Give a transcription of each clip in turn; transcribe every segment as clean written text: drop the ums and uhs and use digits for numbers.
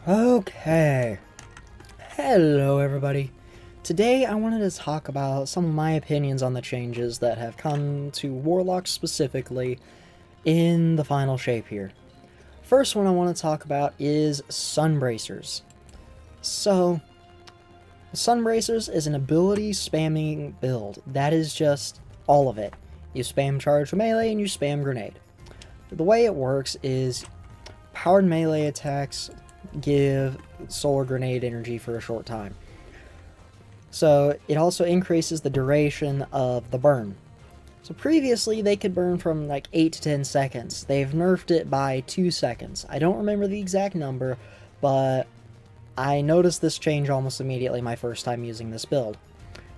Okay. Hello, everybody. Today, I wanted to talk about some of my opinions on the changes that have come to Warlock specifically in the final shape here. First one I want to talk about is Sunbracers. So, Sunbracers is an ability spamming build. That is just all of it. You spam charge melee and you spam grenade. The way it works is powered melee attacks give solar grenade energy for a short time. So it also increases the duration of the burn. So previously they could burn from like 8 to 10 seconds. They've nerfed it by 2 seconds. I don't remember the exact number, but I noticed this change almost immediately my first time using this build.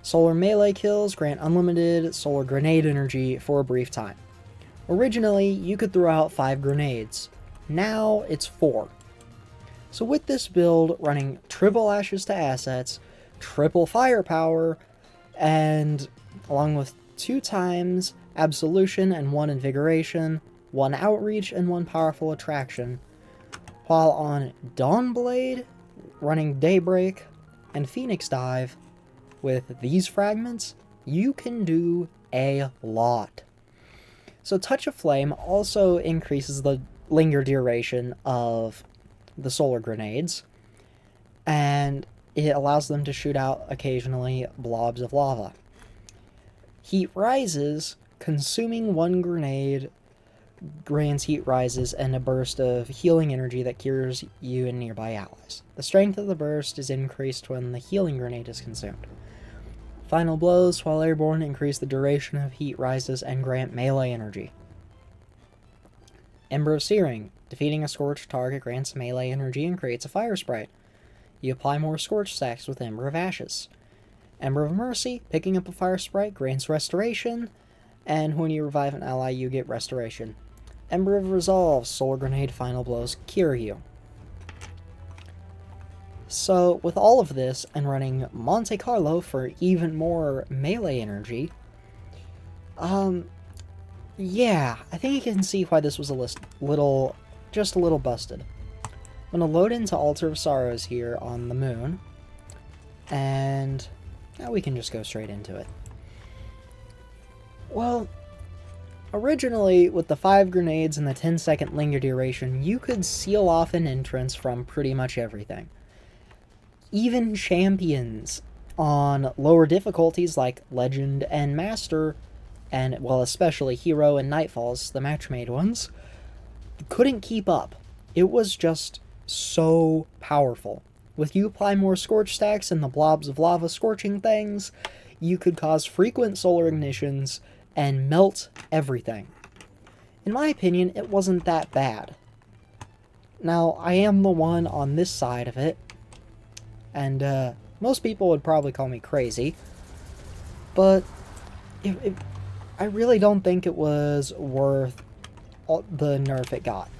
Solar melee kills grant unlimited solar grenade energy for a brief time. Originally, you could throw out 5 grenades. Now it's 4. So with this build running triple ashes to assets, triple firepower, and along with 2 times absolution and 1 invigoration, 1 outreach and 1 powerful attraction, while on Dawnblade running daybreak and phoenix dive with these fragments, you can do a lot. So Touch of Flame also increases the linger duration of the solar grenades, and it allows them to shoot out occasionally blobs of lava. Heat Rises, consuming 1 grenade grants Heat Rises and a burst of healing energy that cures you and nearby allies. The strength of the burst is increased when the healing grenade is consumed. Final Blows, while airborne, increase the duration of Heat Rises and grant melee energy. Ember of Searing. Defeating a scorched target grants melee energy and creates a fire sprite. You apply more scorch stacks with Ember of Ashes. Ember of Mercy. Picking up a fire sprite grants restoration, and when you revive an ally, you get restoration. Ember of Resolve. Solar Grenade Final Blows cure you. So, with all of this, and running Monte Carlo for even more melee energy, yeah, I think you can see why this was just a little busted. I'm going to load into Altar of Sorrows here on the moon, and now we can just go straight into it. Well, originally, with the 5 grenades and the 10-second linger duration, you could seal off an entrance from pretty much everything. Even champions on lower difficulties like Legend and Master, and, well, especially Hero and Nightfalls, the match-made ones, couldn't keep up. It was just so powerful. With you apply more scorch stacks and the blobs of lava scorching things, you could cause frequent solar ignitions and melt everything. In my opinion, it wasn't that bad. Now, I am the one on this side of it, and most people would probably call me crazy, but I really don't think it was worth the nerf it got.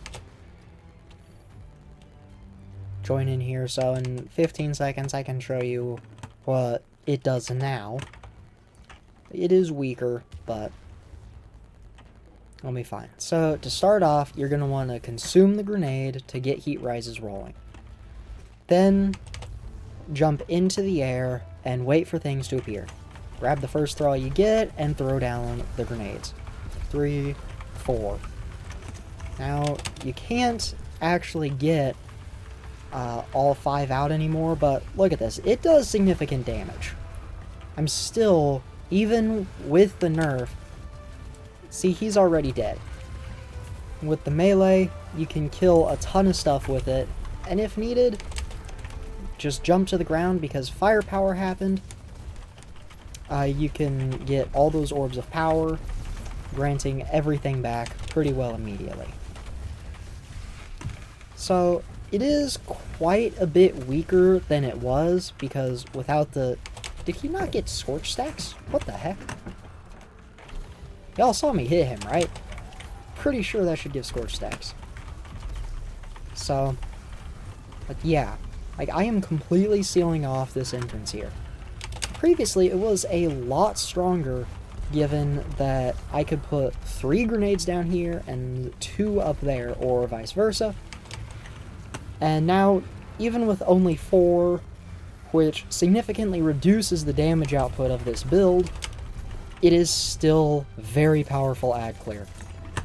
Join in here, so in 15 seconds I can show you what it does now. It is weaker, but it'll be fine. So, to start off, you're going to want to consume the grenade to get Heat Rises rolling. Then, jump into the air and wait for things to appear. Grab the first throw you get and throw down the grenades. 3, 4. Now, you can't actually get all 5 out anymore, but look at this. It does significant damage. I'm still, even with the nerf, see, he's already dead. With the melee, you can kill a ton of stuff with it, and if needed, just jump to the ground because firepower happened. You can get all those orbs of power, granting everything back pretty well immediately. So, it is quite a bit weaker than it was, because without the... Did he not get scorch stacks? What the heck? Y'all saw me hit him, right? Pretty sure that should give scorch stacks. So, but yeah. Like, I am completely sealing off this entrance here. Previously, it was a lot stronger, given that I could put 3 grenades down here and 2 up there, or vice versa. And now, even with only 4, which significantly reduces the damage output of this build, it is still very powerful ad clear.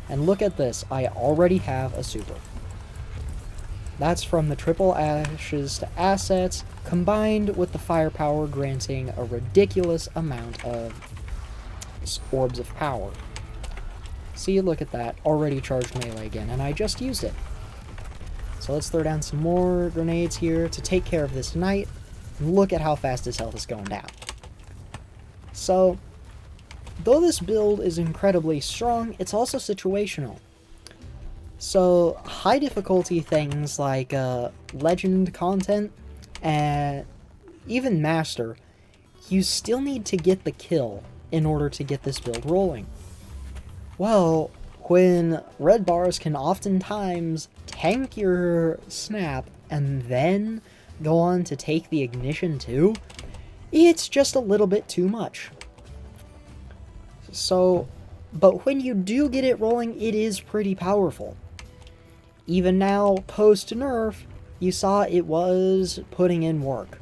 And look at this, I already have a super. That's from the triple ashes to assets, combined with the firepower granting a ridiculous amount of orbs of power. See, look at that, already charged melee again, and I just used it. So let's throw down some more grenades here to take care of this knight, and look at how fast his health is going down. So, though this build is incredibly strong, it's also situational. So, high difficulty things like legend content and even master, you still need to get the kill in order to get this build rolling. Well, when red bars can oftentimes tank your snap and then go on to take the ignition too, it's just a little bit too much. So, but when you do get it rolling, it is pretty powerful. Even now, post-nerf, you saw it was putting in work.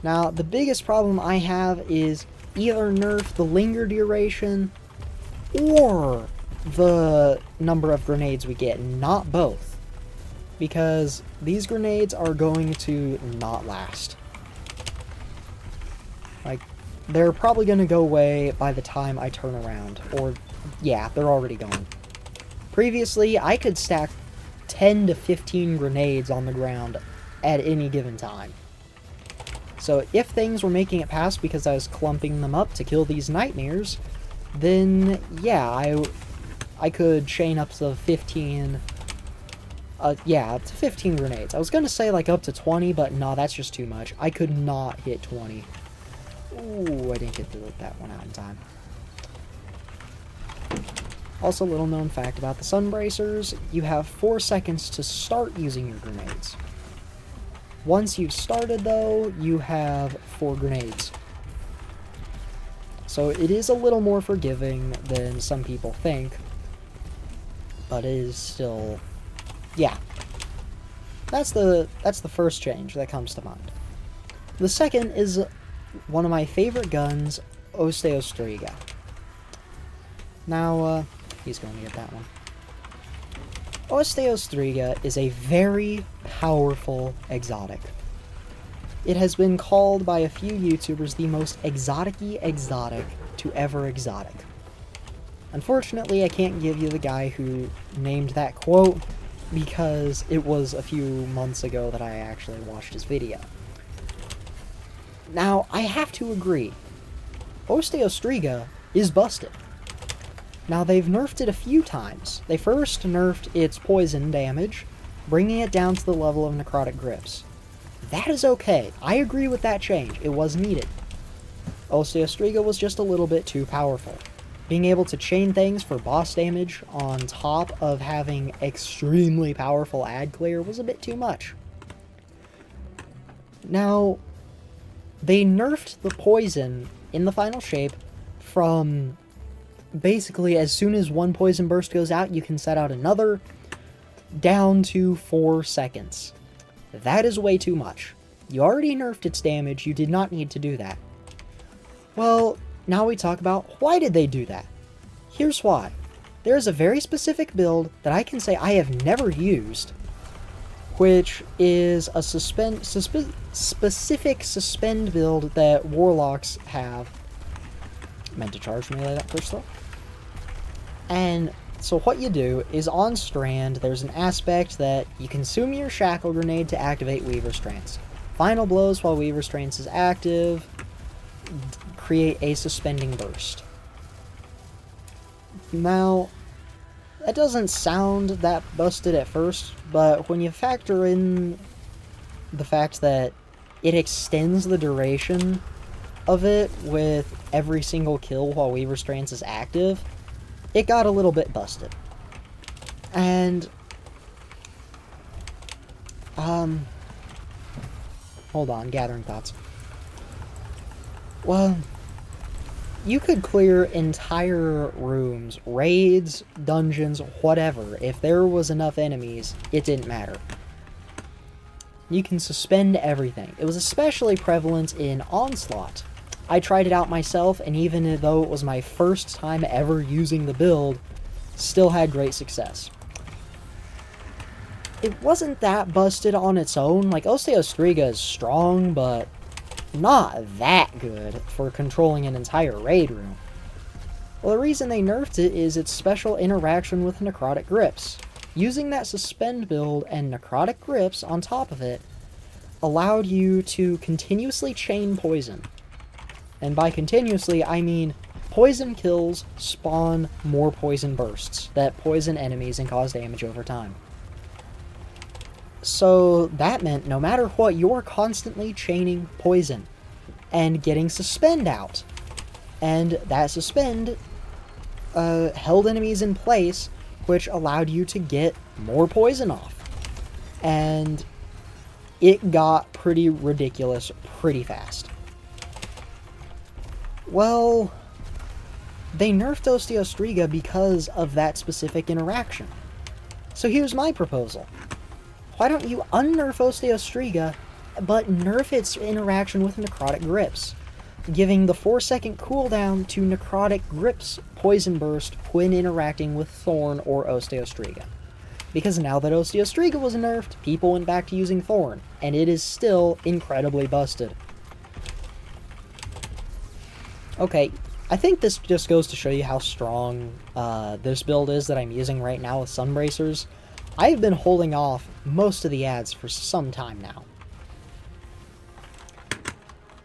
Now, the biggest problem I have is either nerf the linger duration or the number of grenades we get, not both. Because these grenades are going to not last. Like, they're probably going to go away by the time I turn around. Or, yeah, they're already gone. Previously, I could stack 10 to 15 grenades on the ground at any given time. So if things were making it past because I was clumping them up to kill these nightmares, then yeah, I could chain up to 15, yeah, up to 15 grenades. I was gonna say like up to 20, but no, that's just too much. I could not hit 20. Ooh, I didn't get that one out in time. Also, little known fact about the Sunbracers, you have 4 seconds to start using your grenades. Once you've started, though, you have 4 grenades. So it is a little more forgiving than some people think, but it is still, yeah. That's the first change that comes to mind. The second is one of my favorite guns, Osteostriga. Now, he's going to get that one. Osteostriga is a very powerful exotic. It has been called by a few YouTubers the most exotic-y exotic to ever exotic. Unfortunately, I can't give you the guy who named that quote because it was a few months ago that I actually watched his video. Now, I have to agree, Osteostriga is busted. Now, they've nerfed it a few times. They first nerfed its poison damage, bringing it down to the level of necrotic grips. That is okay. I agree with that change. It was needed. Osteostriga was just a little bit too powerful. Being able to chain things for boss damage on top of having extremely powerful ad clear was a bit too much. Now, they nerfed the poison in the final shape from basically as soon as one poison burst goes out, you can set out another, down to 4 seconds. That is way too much. You already nerfed its damage, you did not need to do that. Well, now we talk about why did they do that. Here's why. There is a very specific build that I can say I have never used, which is a specific suspend build that warlocks have. Meant to charge melee that first though. And so what you do is on Strand, there's an aspect that you consume your shackle grenade to activate Weaver's Trance. Final blows while Weaver's Trance is active create a suspending burst. Now, that doesn't sound that busted at first, but when you factor in the fact that it extends the duration of it with every single kill while Weaver's Trance is active, it got a little bit busted. And, hold on, gathering thoughts. Well, you could clear entire rooms, raids, dungeons, whatever. If there was enough enemies, it didn't matter. You can suspend everything. It was especially prevalent in Onslaught. I tried it out myself, and even though it was my first time ever using the build, still had great success. It wasn't that busted on its own. Like, Osteostriga is strong, but not that good for controlling an entire raid room. Well, the reason they nerfed it is its special interaction with Necrotic Grips. Using that Suspend build and Necrotic Grips on top of it allowed you to continuously chain poison. And by continuously, I mean poison kills spawn more poison bursts that poison enemies and cause damage over time. So that meant no matter what, you're constantly chaining poison and getting Suspend out. And that Suspend held enemies in place, which allowed you to get more poison off. And it got pretty ridiculous pretty fast. Well, they nerfed Osteostriga because of that specific interaction. So here's my proposal. Why don't you unnerf Osteostriga, but nerf its interaction with Necrotic Grips, giving the 4-second cooldown to Necrotic Grips Poison Burst when interacting with Thorn or Osteostriga. Because now that Osteostriga was nerfed, people went back to using Thorn, and it is still incredibly busted. Okay, I think this just goes to show you how strong this build is that I'm using right now with Sunbracers. I have been holding off most of the ads for some time now.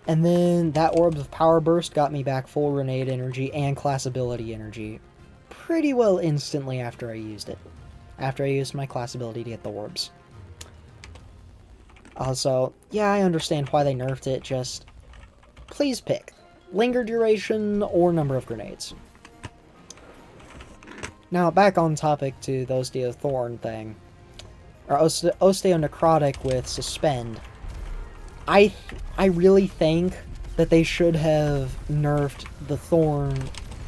And then that Orbs of Power Burst got me back full Grenade energy and Class Ability energy pretty well instantly after I used it. After I used my Class Ability to get the Orbs. Also, yeah, I understand why they nerfed it, just please pick linger duration or number of grenades. Now, back on topic to the Osteo Thorn thing, or Osteo Necrotic with Suspend. I really think that they should have nerfed the Thorn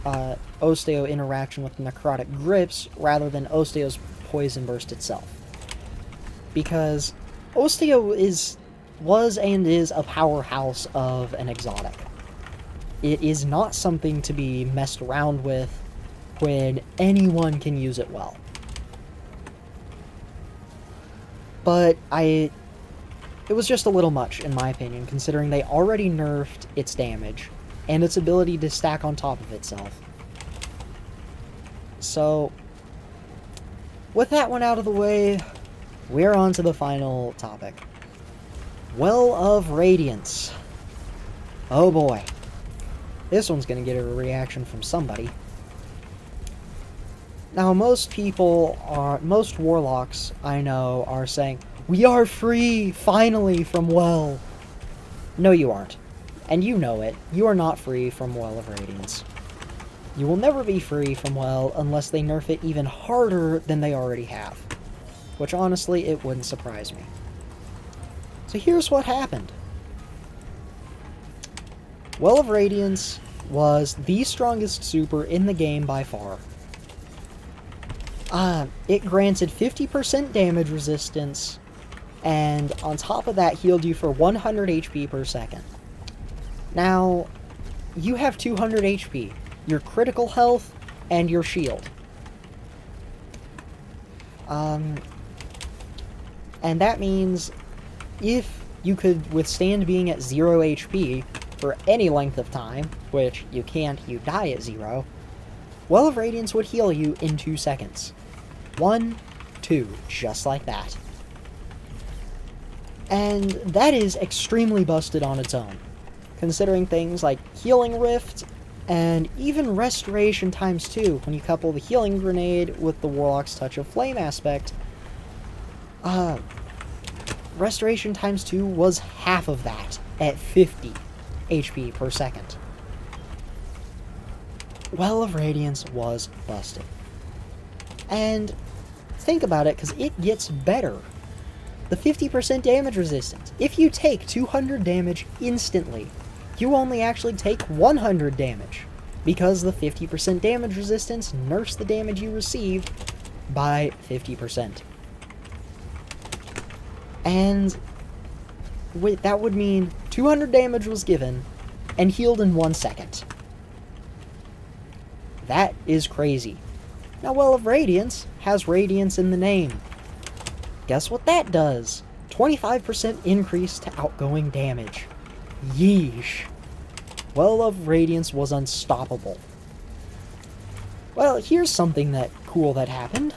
Osteo interaction with Necrotic Grips rather than Osteo's Poison Burst itself. Because Osteo was and is a powerhouse of an exotic. It is not something to be messed around with when anyone can use it well. But it was just a little much, in my opinion, considering they already nerfed its damage and its ability to stack on top of itself. So, with that one out of the way, we're on to the final topic. Well of Radiance. Oh boy. This one's gonna get a reaction from somebody. Now, most warlocks I know are saying, "We are free, finally, from Well." No, you aren't. And you know it. You are not free from Well of Radiance. You will never be free from Well unless they nerf it even harder than they already have. Which, honestly, it wouldn't surprise me. So here's what happened. Well of Radiance was the strongest super in the game by far. It granted 50% damage resistance, and on top of that healed you for 100 HP per second. Now, you have 200 HP, your critical health, and your shield. And that means if you could withstand being at 0 HP for any length of time, which you can't, you die at 0, Well of Radiance would heal you in 2 seconds. 1, 2, just like that. And that is extremely busted on its own, considering things like Healing Rift and even Restoration times 2 when you couple the Healing Grenade with the Warlock's Touch of Flame aspect. Restoration times 2 was half of that at 50 HP per second. Well of Radiance was busted. And think about it, because it gets better. The 50% damage resistance. If you take 200 damage instantly, you only actually take 100 damage, because the 50% damage resistance nerfs the damage you received by 50%. And that would mean 200 damage was given and healed in 1 second. That is crazy. Now, Well of Radiance has Radiance in the name. Guess what that does? 25% increase to outgoing damage. Yeesh. Well of Radiance was unstoppable. Well, here's something cool that happened.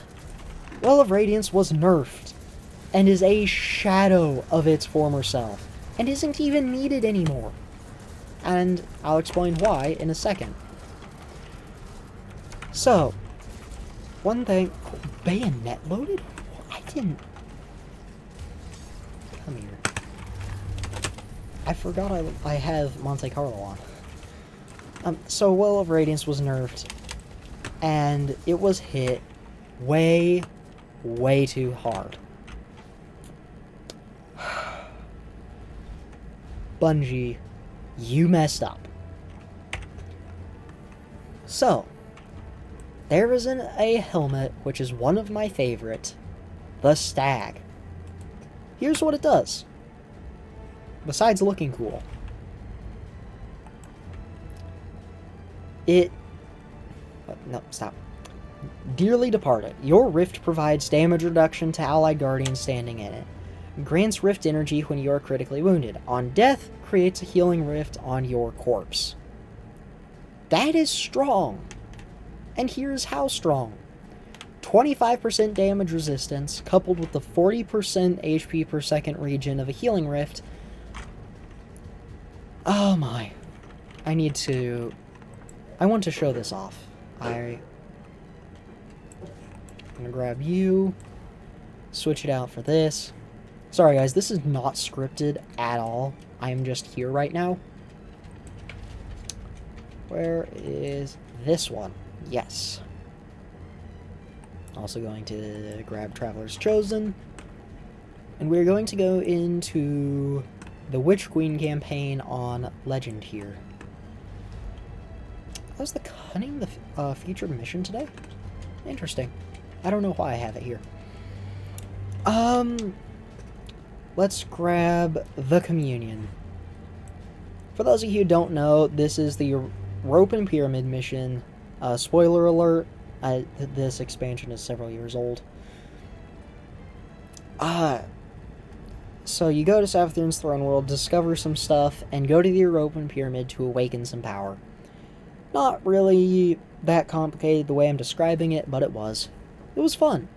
Well of Radiance was nerfed, and is a shadow of its former self, and isn't even needed anymore. And I'll explain why in a second. So, one thing... Bayonet loaded? I didn't... Come here. I forgot I have Monte Carlo on. So Well of Radiance was nerfed, and it was hit way, way too hard. Bungie, you messed up. So, there is a helmet, which is one of my favorite, the Stag. Here's what it does, besides looking cool. No, stop. Dearly Departed. Your rift provides damage reduction to allied guardians standing in it. Grants rift energy when you are critically wounded. On death, creates a healing rift on your corpse. That is strong. And here's how strong. 25% damage resistance, coupled with the 40% HP per second regen of a healing rift. Oh my. I want to show this off. I'm gonna grab you, switch it out for this. Sorry guys, this is not scripted at all. I am just here right now. Where is this one? Yes. Also going to grab Traveler's Chosen. And we're going to go into the Witch Queen campaign on Legend here. Was the Cunning the featured mission today? Interesting. I don't know why I have it here. Let's grab the Communion. For those of you who don't know, this is the Rope and Pyramid mission. Spoiler alert, this expansion is several years old. So you go to Savathun's Throne World, discover some stuff, and go to the European Pyramid to awaken some power. Not really that complicated the way I'm describing it, but it was. It was fun.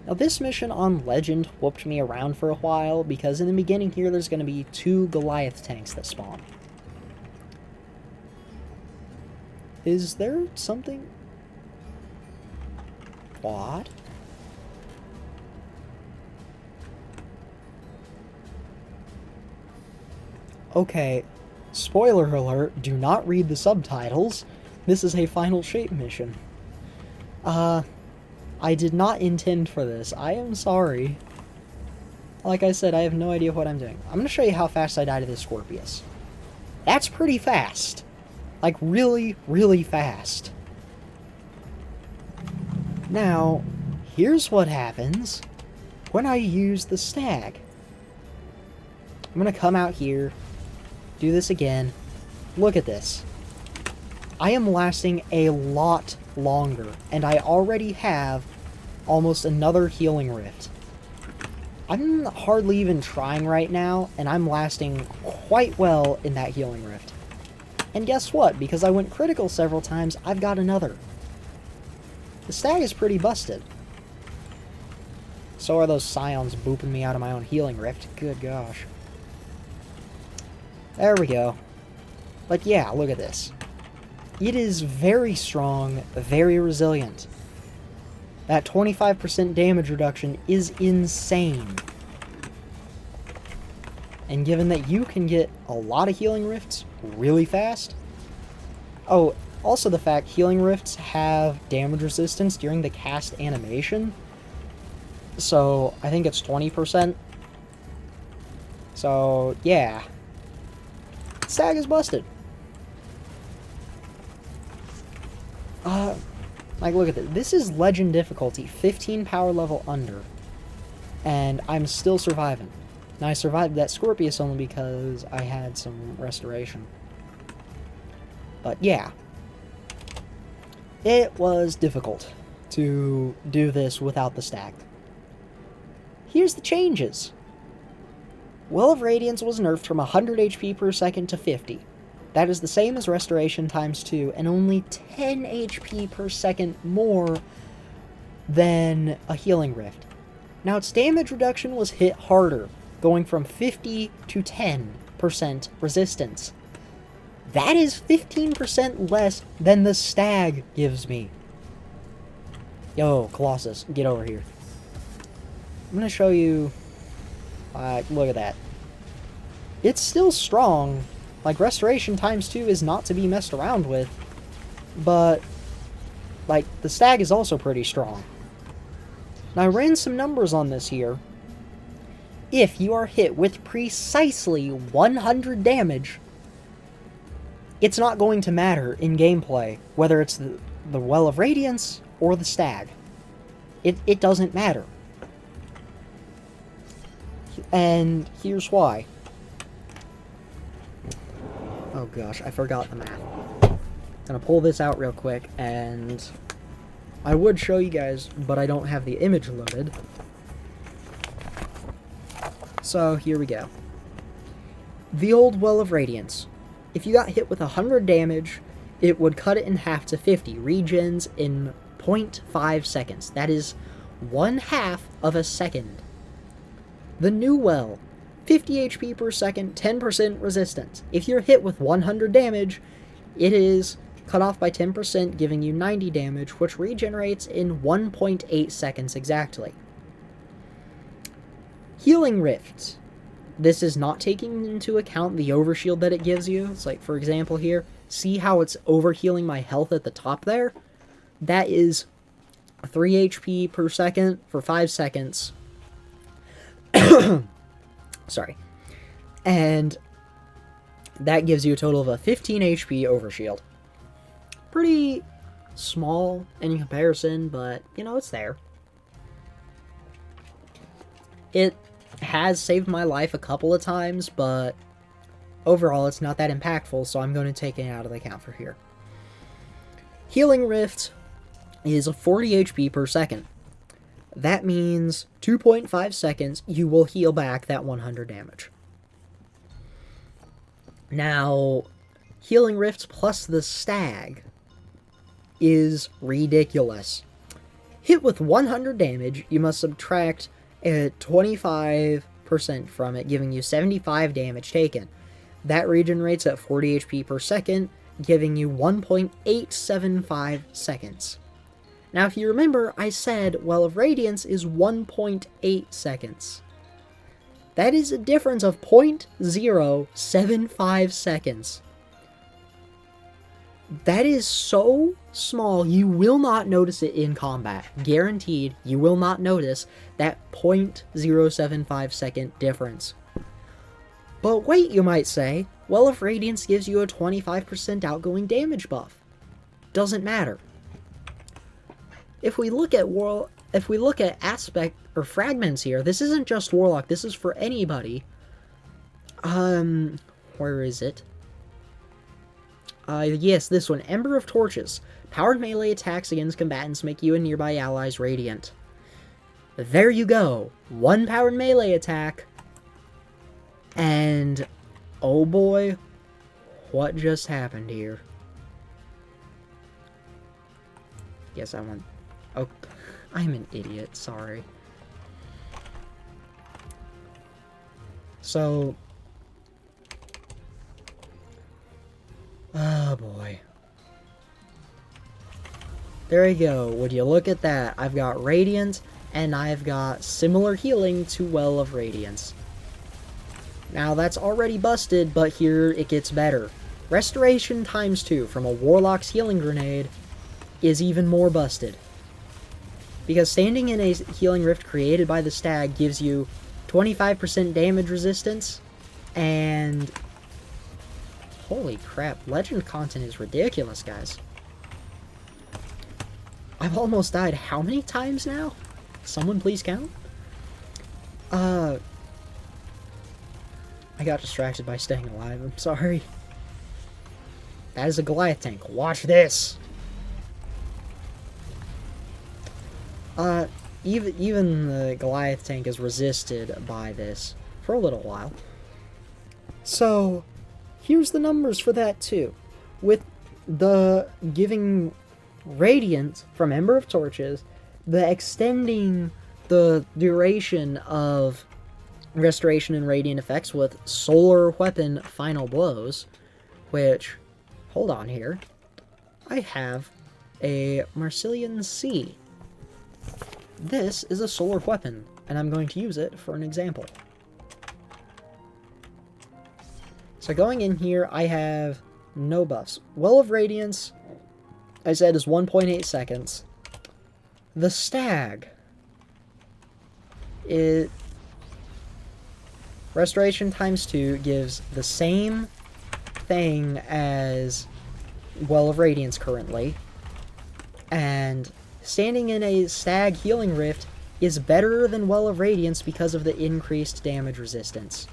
Now this mission on Legend whooped me around for a while, because in the beginning here there's going to be 2 Goliath tanks that spawn. Is there something... What? Okay, spoiler alert, do not read the subtitles. This is a Final Shape mission. I did not intend for this. I am sorry. Like I said, I have no idea what I'm doing. I'm going to show you how fast I died to this Scorpius. That's pretty fast. Like, really, really fast. Now, here's what happens when I use the Stag. I'm going to come out here, do this again. Look at this. I am lasting a lot longer, and I already have almost another healing rift. I'm hardly even trying right now, and I'm lasting quite well in that healing rift. And guess what? Because I went critical several times, I've got another. The Stag is pretty busted. So are those Scions booping me out of my own healing rift. Good gosh. There we go. But yeah, look at this. It is very strong, very resilient. That 25% damage reduction is insane. And given that you can get a lot of healing rifts really fast... Oh, also the fact healing rifts have damage resistance during the cast animation. So, I think it's 20%. So, yeah. Stag is busted. Like, look at this. This is Legend difficulty, 15 power level under. And I'm still surviving. Now, I survived that Scorpius only because I had some restoration. But yeah, it was difficult to do this without the stack. Here's the changes. Well of Radiance was nerfed from 100 HP per second to 50. That is the same as Restoration times 2, and only 10 HP per second more than a Healing Rift. Now, its damage reduction was hit harder, going from 50 to 10% resistance. That is 15% less than the Stag gives me. Yo, Colossus, get over here. I'm going to show you... look at that. It's still strong. Like, Restoration times 2 is not to be messed around with. But, like, the Stag is also pretty strong. Now, I ran some numbers on this here. If you are hit with precisely 100 damage, it's not going to matter in gameplay, whether it's the Well of Radiance or the Stag. It doesn't matter. And here's why. Oh gosh, I forgot the math. I'm gonna pull this out real quick, and I would show you guys, but I don't have the image loaded. So here we go. The old Well of Radiance. If you got hit with 100 damage, it would cut it in half to 50 regens in 0.5 seconds. That is 1/2 of a second. The new Well, 50 HP per second, 10% resistance. If you're hit with 100 damage, it is cut off by 10%, giving you 90 damage, which regenerates in 1.8 seconds exactly. Healing Rift. This is not taking into account the overshield that it gives you. It's like, for example here, see how it's overhealing my health at the top there? That is 3 HP per second for 5 seconds. Sorry. And that gives you a total of a 15 HP overshield. Pretty small in comparison, but, you know, it's there. It has saved my life a couple of times, but overall it's not that impactful, so I'm going to take it out of the count for here. Healing Rift is 40 HP per second. That means 2.5 seconds you will heal back that 100 damage. Now, Healing Rift plus the Stag is ridiculous. Hit with 100 damage, you must subtract 25% from it, giving you 75 damage taken. That regenerates at 40 HP per second, giving you 1.875 seconds. Now, if you remember, I said Well of Radiance is 1.8 seconds. That is a difference of 0.075 seconds. That is so small, you will not notice it in combat. Guaranteed, you will not notice that 0.075 second difference. But wait, you might say, Well of Radiance gives you a 25% outgoing damage buff. Doesn't matter. If we look at aspect or fragments here, this isn't just Warlock, this is for anybody. Where is it? Yes, this one. Ember of Torches. Powered melee attacks against combatants make you and nearby allies radiant. There you go. One powered melee attack. And, oh boy, what just happened here? Yes, I want... Oh, I'm an idiot, sorry. So... oh boy. There you go. Would you look at that? I've got Radiant, and I've got similar healing to Well of Radiance. Now, that's already busted, but here it gets better. Restoration times 2 from a Warlock's Healing Grenade is even more busted. Because standing in a Healing Rift created by the Stag gives you 25% damage resistance, and... holy crap, legend content is ridiculous, guys. I've almost died how many times now? Someone please count? I got distracted by staying alive. I'm sorry. That is a Goliath tank. Watch this! Even the Goliath tank is resisted by this for a little while. So, here's the numbers for that too. With the giving Radiant from Ember of Torches, the extending the duration of Restoration and Radiant effects with Solar Weapon Final Blows, which, hold on here, I have a Marcelian C. This is a solar weapon, and I'm going to use it for an example. So going in here, I have no buffs. Well of Radiance, I said, is 1.8 seconds. The Stag, Restoration times 2 gives the same thing as Well of Radiance currently, and standing in a Stag Healing Rift is better than Well of Radiance because of the increased damage resistance.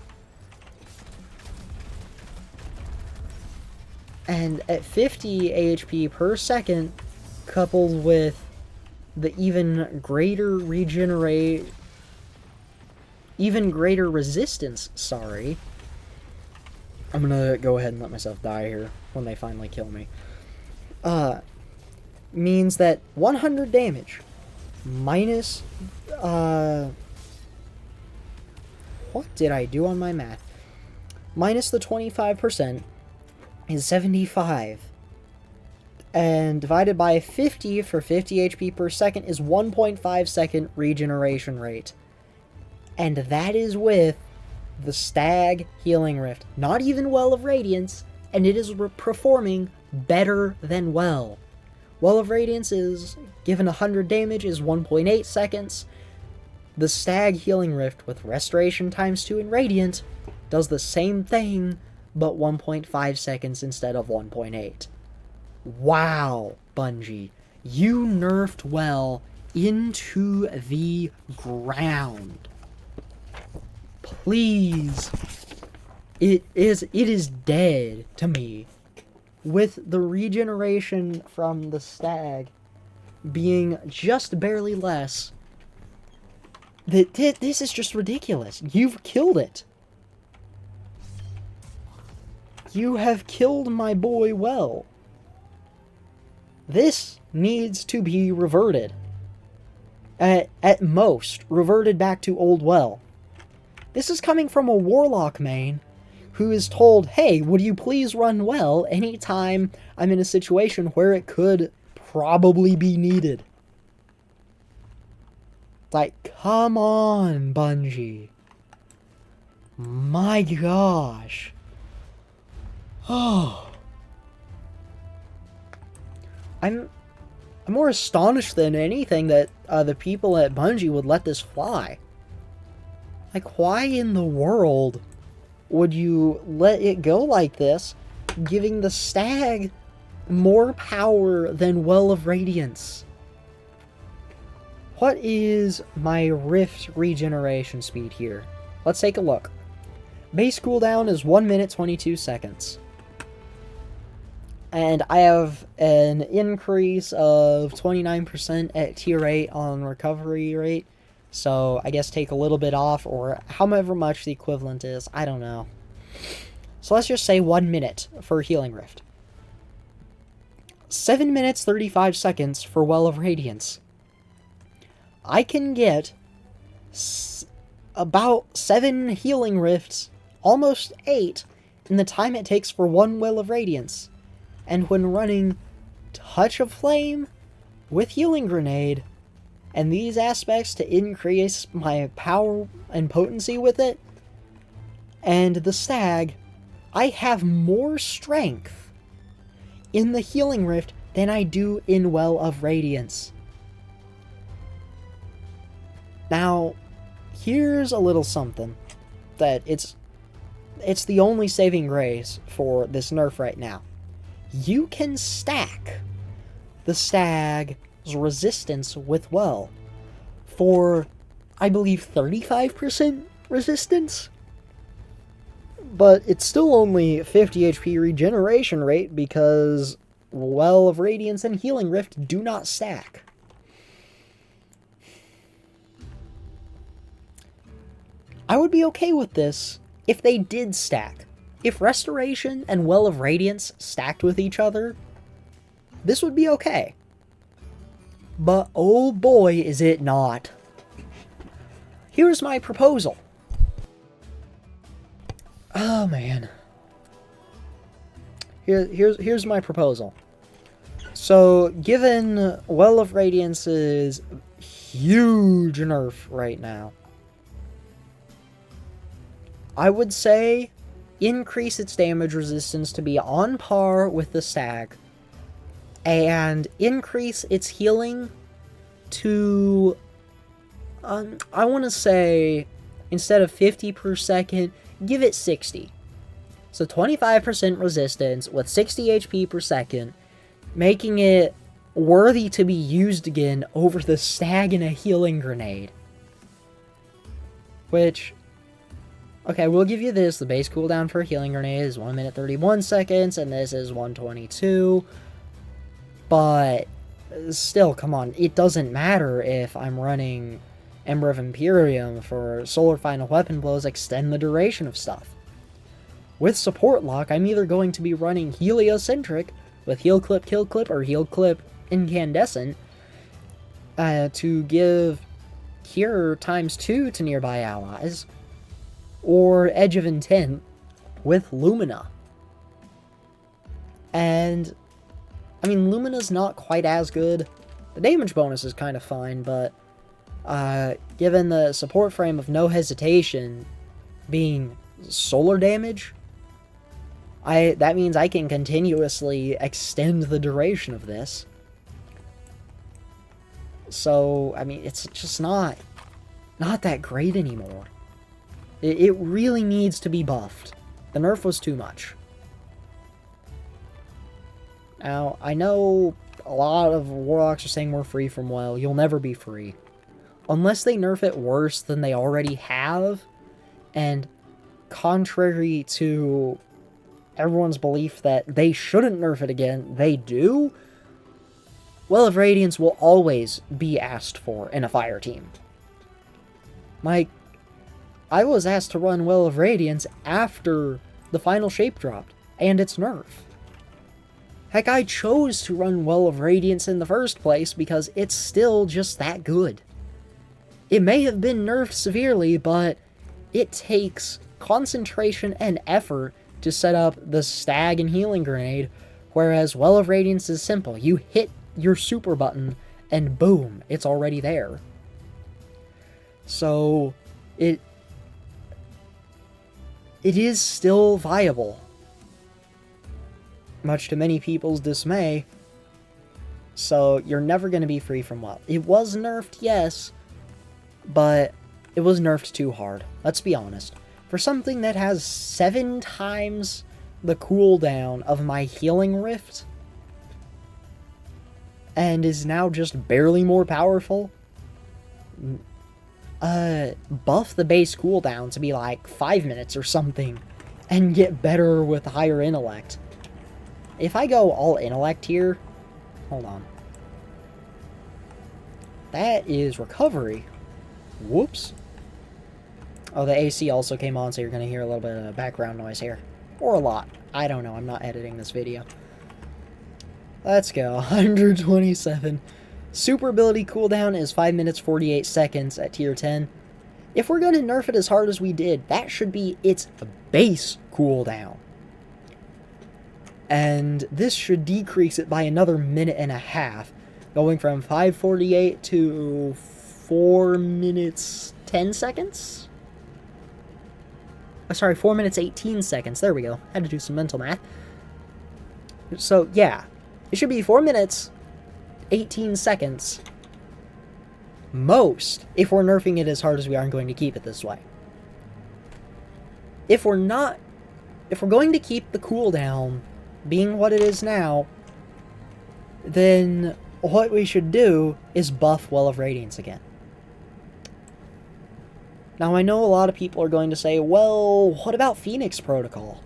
And at 50 AHP per second, coupled with the even greater resistance, sorry. I'm gonna go ahead and let myself die here when they finally kill me. Means that 100 damage minus, what did I do on my math? Minus the 25% is 75. And divided by 50 for 50 HP per second is 1.5 second regeneration rate. And that is with the Stag Healing Rift. Not even Well of Radiance, and it is performing better than Well. Well of Radiance is, given 100 damage, is 1.8 seconds. The Stag Healing Rift with Restoration times 2 and Radiant does the same thing, but 1.5 seconds instead of 1.8. Wow, Bungie. You nerfed Well into the ground. Please. It is dead to me. With the regeneration from the Stag being just barely less, this is just ridiculous. You've killed it. You have killed my boy Well. This needs to be reverted. At most, reverted back to old Well. This is coming from a Warlock main who is told, hey, would you please run Well anytime I'm in a situation where it could probably be needed. Like, come on, Bungie. My gosh. Oh. I'm more astonished than anything that the people at Bungie would let this fly. Like, why in the world would you let it go like this, giving the Stag more power than Well of Radiance? What is my Rift regeneration speed here? Let's take a look. Base cooldown is 1 minute 22 seconds. And I have an increase of 29% at tier 8 on recovery rate. So I guess take a little bit off, or however much the equivalent is. I don't know. So let's just say 1 minute for Healing Rift. 7 minutes 35 seconds for Well of Radiance. I can get about 7 Healing Rifts, almost 8, in the time it takes for 1 Well of Radiance. And when running Touch of Flame with Healing Grenade, and these aspects to increase my power and potency with it, and the Stag, I have more strength in the Healing Rift than I do in Well of Radiance. Now, here's a little something that it's the only saving grace for this nerf right now. You can stack the Stag's resistance with Well for, I believe, 35% resistance? But it's still only 50 HP regeneration rate because Well of Radiance and Healing Rift do not stack. I would be okay with this if they did stack. If Restoration and Well of Radiance stacked with each other, this would be okay. But oh boy, is it not. Here's my proposal. Oh man. Here's my proposal. So, given Well of Radiance's huge nerf right now, I would say increase its damage resistance to be on par with the stag, and increase its healing to, I want to say, instead of 50 per second, give it 60. So 25% resistance with 60 HP per second, making it worthy to be used again over the stag and a healing grenade. Which, okay, we'll give you this. The base cooldown for a healing grenade is 1 minute 31 seconds, and this is 122. But still, come on, it doesn't matter if I'm running Ember of Imperium for Solar Final Weapon Blows extend the duration of stuff. With Support Lock, I'm either going to be running Heliocentric with Heal Clip, Kill Clip, or Heal Clip Incandescent to give Cure ×2 to nearby allies, or Edge of Intent with Lumina. And, I mean, Lumina's not quite as good. The damage bonus is kind of fine, but given the support frame of No Hesitation being solar damage, that means I can continuously extend the duration of this. So, I mean, it's just not that great anymore. It really needs to be buffed. The nerf was too much. Now, I know a lot of Warlocks are saying we're free from Well. You'll never be free. Unless they nerf it worse than they already have, and contrary to everyone's belief that they shouldn't nerf it again, they do, Well of Radiance will always be asked for in a fire team. Like, I was asked to run Well of Radiance after the final shape dropped, and its nerf. Heck, I chose to run Well of Radiance in the first place because it's still just that good. It may have been nerfed severely, but it takes concentration and effort to set up the Stag and Healing Grenade, whereas Well of Radiance is simple. You hit your super button, and boom, it's already there. So, it is still viable, much to many people's dismay. So, you're never going to be free from Well. It was nerfed, yes, but it was nerfed too hard. Let's be honest. For something that has 7 times the cooldown of my Healing Rift, and is now just barely more powerful, buff the base cooldown to be like 5 minutes or something, and get better with higher intellect. If I go all intellect here, hold on. That is recovery. Whoops. Oh, the AC also came on, so you're going to hear a little bit of background noise here. Or a lot. I don't know. I'm not editing this video. Let's go. 127. Super ability cooldown is 5 minutes 48 seconds at tier 10. If we're going to nerf it as hard as we did, that should be its base cooldown. And this should decrease it by another minute and a half, going from 5:48 to 4 minutes 10 seconds? Sorry, 4 minutes 18 seconds. There we go. Had to do some mental math. So, yeah. It should be 4 minutes 18 seconds. Most, if we're nerfing it as hard as we are going to keep it this way. If we're going to keep the cooldown being what it is now, then what we should do is buff Well of Radiance again. Now, I know a lot of people are going to say, well, what about Phoenix Protocol?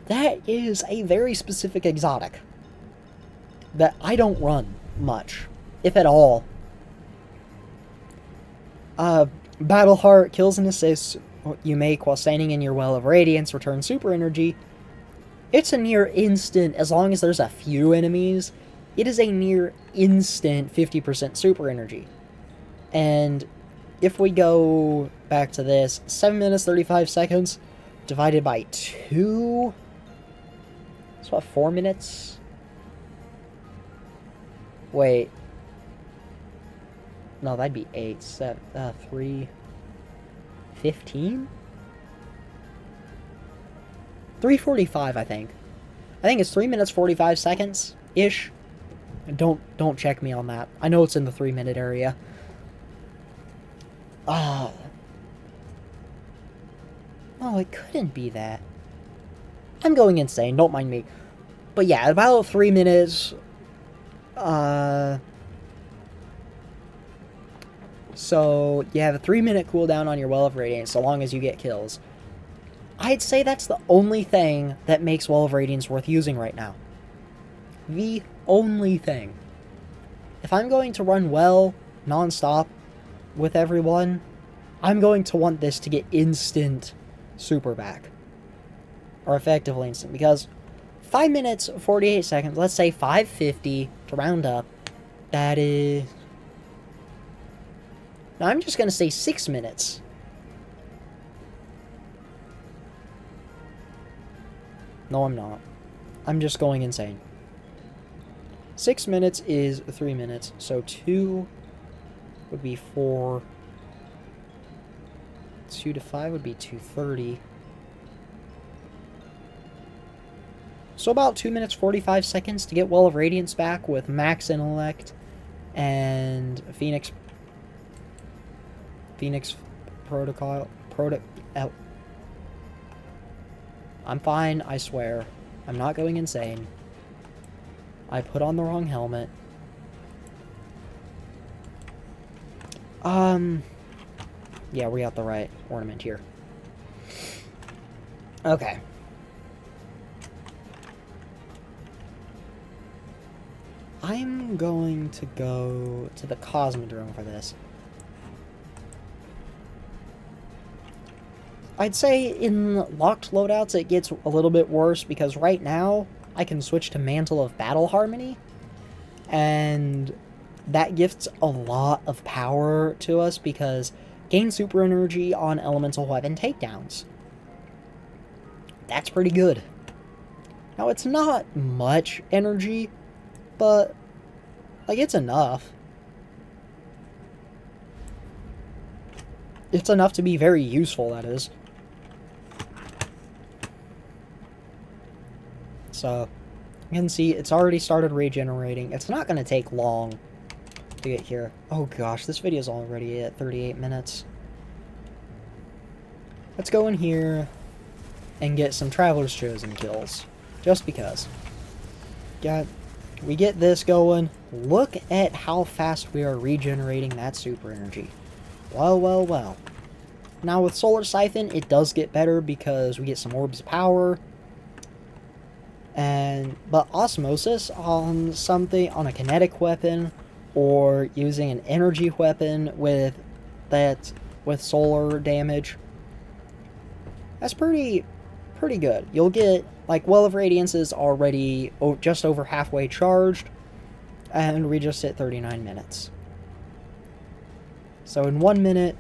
That is a very specific exotic that I don't run much, if at all. Battle Heart, kills and assists you make while standing in your Well of Radiance return super energy. It's a near instant, as long as there's a few enemies, it is a near instant 50% super energy. And if we go back to this, 7 minutes 35 seconds divided by 2, it's what, 4 minutes? Wait. No, that'd be 8, 7, 3, 15? 3:45, I think. I think it's 3 minutes 45 seconds ish. Don't check me on that. I know it's in the 3-minute area. No, it couldn't be that. I'm going insane. Don't mind me. But yeah, about 3 minutes. So you have a 3-minute cooldown on your Well of Radiance so long as you get kills. I'd say that's the only thing that makes Well of Radiance worth using right now. The only thing. If I'm going to run well, non-stop, with everyone, I'm going to want this to get instant super back. Or effectively instant, because 5 minutes, 48 seconds, let's say 5:50 to round up, that is... Now I'm just going to say 6 minutes. No, I'm not. I'm just going insane. 6 minutes is 3 minutes, so 2 would be 4. 2 to 5 would be 2:30. So about 2 minutes 45 seconds to get Well of Radiance back with max intellect and Phoenix Protocol. I'm fine, I swear. I'm not going insane. I put on the wrong helmet. Yeah, we got the right ornament here. Okay. I'm going to go to the Cosmodrome for this. I'd say in locked loadouts it gets a little bit worse because right now I can switch to Mantle of Battle Harmony, and that gifts a lot of power to us because gain super energy on elemental weapon takedowns. That's pretty good. Now it's not much energy, but like it's enough. It's enough to be very useful, that is. So, you can see it's already started regenerating. It's not going to take long to get here. Oh gosh, this video is already at 38 minutes. Let's go in here and get some Traveler's Chosen kills. Just because. We get this going. Look at how fast we are regenerating that super energy. Well, well, well. Now with Solar Siphon, it does get better because we get some orbs of power. But Osmosis on something, on a kinetic weapon, or using an energy weapon with solar damage, that's pretty good. You'll get, like, Well of Radiance is already just over halfway charged, and we just hit 39 minutes. So in 1 minute,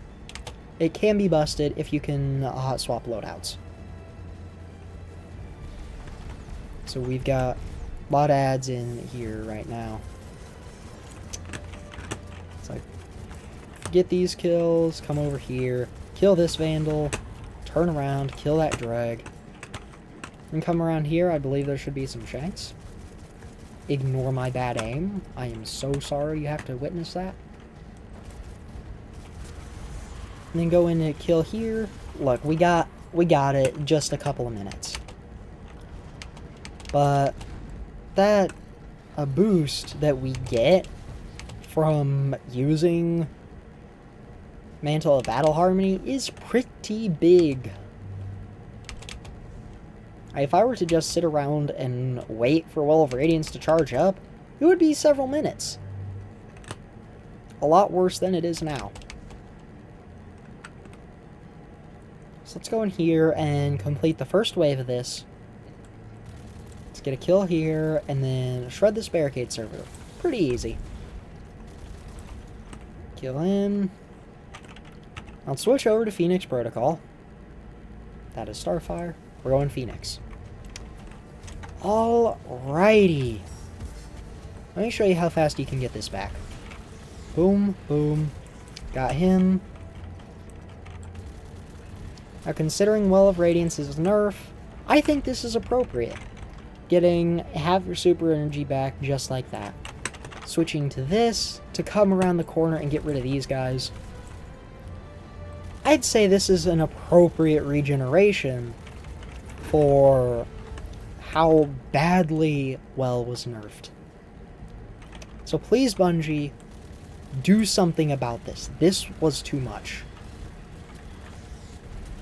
it can be busted if you can hot swap loadouts. So we've got a lot of ads in here right now. It's like, get these kills, come over here, kill this Vandal, turn around, kill that Dreg, and come around here. I believe there should be some Shanks. Ignore my bad aim. I am so sorry you have to witness that. And then go in and kill here. Look, we got it in just a couple of minutes. But that a boost that we get from using Mantle of Battle Harmony is pretty big. If I were to just sit around and wait for Well of Radiance to charge up, it would be several minutes. A lot worse than it is now. So let's go in here and complete the first wave of this. Let's get a kill here, and then shred this barricade server. Pretty easy. Kill him. I'll switch over to Phoenix Protocol. That is Starfire. We're going Phoenix. Alrighty. Let me show you how fast you can get this back. Boom, boom. Got him. Now, considering Well of Radiance's nerf, I think this is appropriate. Getting half your super energy back just like that. Switching to this to come around the corner and get rid of these guys. I'd say this is an appropriate regeneration for how badly Well was nerfed. So please, Bungie, do something about this. This was too much.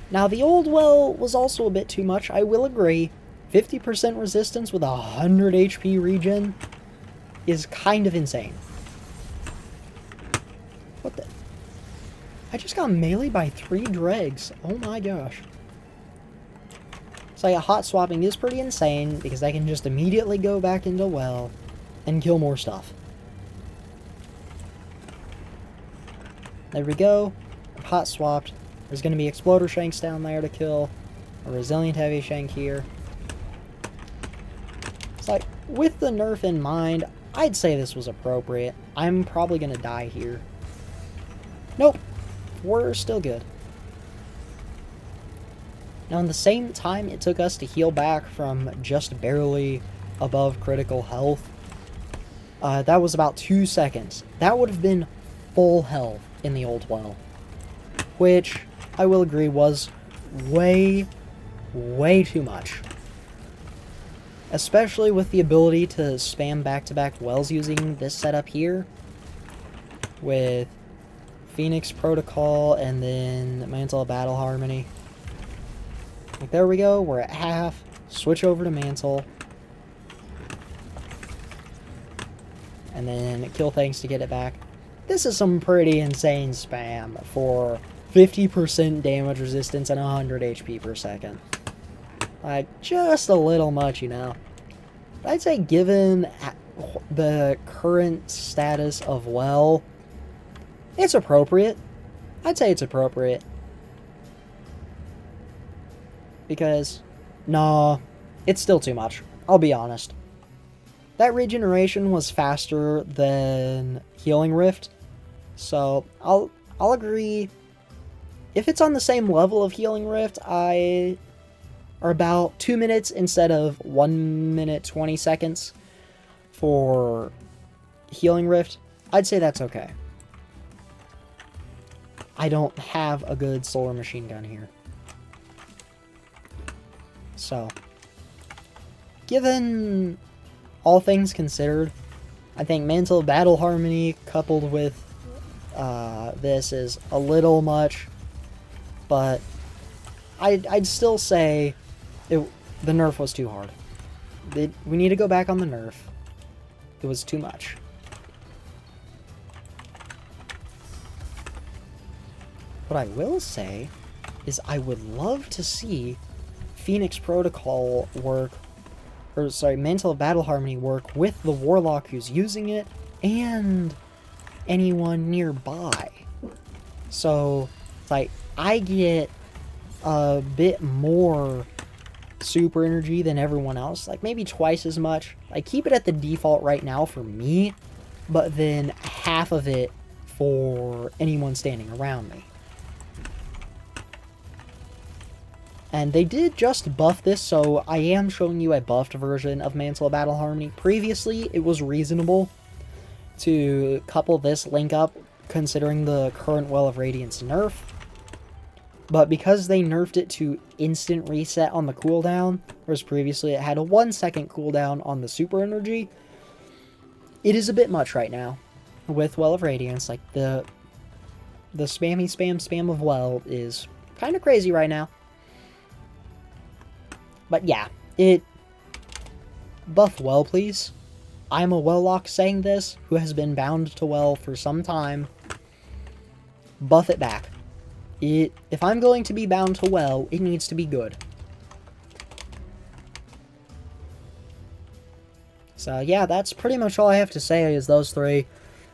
Now, the old Well was also a bit too much, I will agree. 50% resistance with 100 HP regen is kind of insane. What the? I just got melee by 3 dregs. Oh my gosh. So yeah, hot swapping is pretty insane because I can just immediately go back into Well and kill more stuff. There we go. I've hot swapped. There's going to be Exploder Shanks down there to kill. A Resilient Heavy Shank here. It's like, with the nerf in mind, I'd say this was appropriate. I'm probably going to die here. Nope. We're still good. Now, in the same time it took us to heal back from just barely above critical health, that was about 2 seconds. That would have been full health in the old Well, which I will agree was way, way too much. Especially with the ability to spam back-to-back Wells using this setup here, with Phoenix Protocol and then Mantle of Battle Harmony. Like, there we go, we're at half. Switch over to Mantle. And then kill things to get it back. This is some pretty insane spam for 50% damage resistance and 100 HP per second. Like, just a little much, you know. I'd say given the current status of Well, it's appropriate. I'd say it's appropriate. Because, no, it's still too much. I'll be honest. That regeneration was faster than Healing Rift, so I'll agree. If it's on the same level of Healing Rift, or about 2 minutes instead of 1 minute 20 seconds for Healing Rift, I'd say that's okay. I don't have a good solar machine gun here. So, given all things considered, I think Mantle of Battle Harmony coupled with this is a little much, but I'd still say the nerf was too hard. We need to go back on the nerf. It was too much. What I will say is I would love to see Phoenix Protocol work, or sorry, Mantle of Battle Harmony work with the Warlock who's using it, and anyone nearby. So, like, I get a bit more super energy than everyone else, like maybe twice as much. I keep it at the default right now for me, but then half of it for anyone standing around me. And they did just buff this, so I am showing you a buffed version of Mantle of Battle Harmony. Previously, it was reasonable to couple this link up, considering the current Well of Radiance nerf. But because they nerfed it to instant reset on the cooldown, whereas previously it had a 1 second cooldown on the super energy, it is a bit much right now with Well of Radiance. Like, the The spammy spam of well is kind of crazy right now. But yeah, buff well, please. I'm a warlock saying this, who has been bound to well for some time. Buff it back. If I'm going to be bound to well, it needs to be good. So yeah, that's pretty much all I have to say is those three.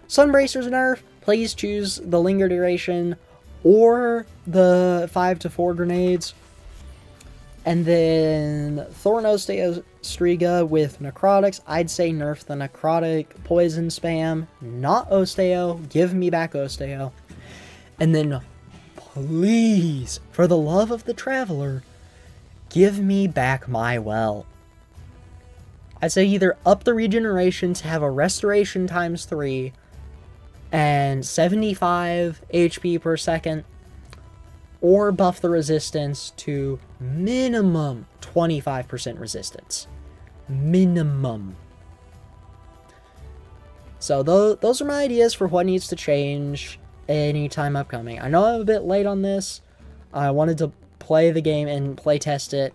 Sunbracer's nerf, please choose the linger duration or the 5 to 4 grenades. And then Thorn Osteo Striga with Necrotics. I'd say nerf the Necrotic poison spam, not Osteo. Give me back Osteo. And then, please, for the love of the Traveler, give me back my well. I'd say either up the regeneration to have a restoration times 3 and 75 HP per second, or buff the resistance to minimum 25% resistance. Minimum. So those are my ideas for what needs to change anytime upcoming. I know I'm a bit late on this. I wanted to play the game and play test it.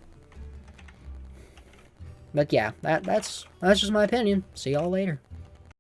But yeah, that's just my opinion. See y'all later.